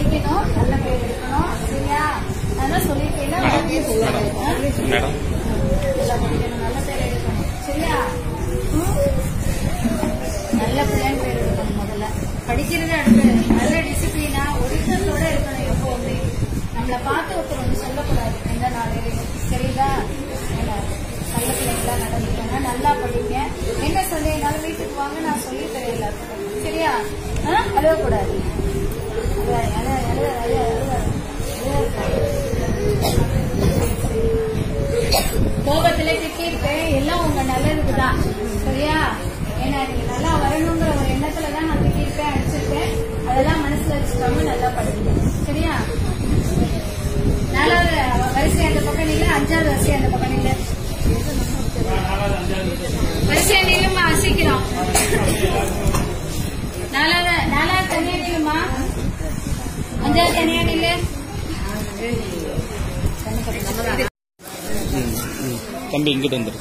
படிக்கணும், நல்ல பேர் எடுக்கணும். சரியா? அதான் சொல்லிட்டீங்கன்னா நல்லா படிக்கணும், நல்ல பேர் எடுக்கணும். சரியா? நல்ல பிள்ளைன்னு பேர் எடுக்கணும். முதல்ல படிக்கிறது அடுத்து நல்ல டிசிப்ளினா ஒரிஜினலோட இருக்கணும். எப்பவுமே நம்மளை பார்த்து ஒருத்தர் ஒன்று சொல்லக்கூடாது எந்த நாளையும். சரிதா? நல்ல பிள்ளைங்களா நடந்துக்கோங்க, நல்லா படிங்க. என்ன சொல்லினாலும் வீட்டுக்கு வாங்க, நான் சொல்லி தரேன் எல்லாத்துக்கும். சரியா? அழுவக்கூடாது. கோபத்துல திட்டிருப்பேன், எல்லாம் உங்க நல்லதுக்குதான். சரியா? ஏன்னா நீங்க நல்லா வரணுங்கிற ஒரு எண்ணத்துலதான் நான் திட்டிருப்பேன், அடிச்சிருப்பேன். அதெல்லாம் மனசுல வச்சுக்காம நல்லா படிங்க. சரியா? 4வது வரிசை அந்த பக்கம் நீங்க, 5வது வரிசை அந்த பக்கம் நீங்க. வரிசையா நீளுமா, சீக்கிரம். 4வது தனியா நீளுமா, 5வது தனியா நீளு. தம்பி இங்கிட்டு வந்துரு.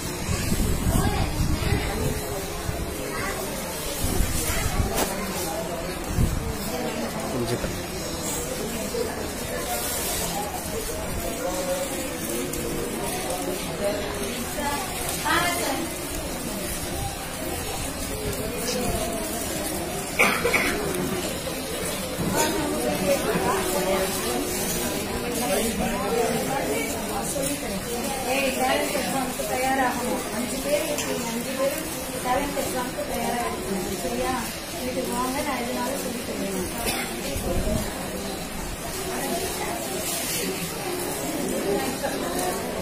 டேலண்ட் எக்ஸாமுக்கு தயாராகணும். 5 பேர் இருக்கீங்க, 5 பேரும் டேலண்ட் எக்ஸாமுக்கு தயாராக இருக்கணும். சரியா? வீட்டுக்கு வாங்க, நான் எதுனால சொல்லி தருவேன்.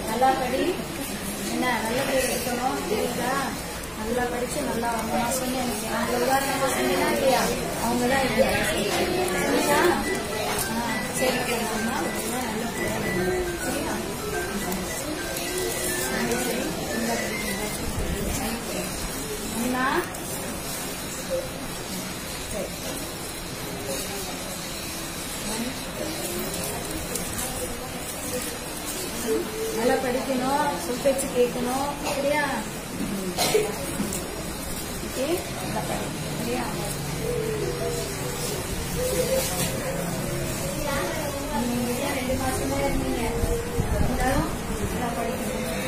நல்லா படி, என்ன நல்ல பேர் எடுக்கணும். சரிங்களா? நல்லா படிச்சு நல்லா அவங்க நான் சொன்னேன், அவங்க உதாரணமா சொன்னீங்கன்னா இல்லையா, அவங்கதான் இல்லையா. சரிங்களா? சரி, நல்ல பேர். சரியா? நல்லா படிக்கணும், சொல் பேச்சு கேட்கணும். சரியா? ஓகே, நல்லா படி. சரியா? நீங்க 2 மாசம் தான் இருந்தீங்க, இருந்தாலும் நல்லா படிக்கணும்.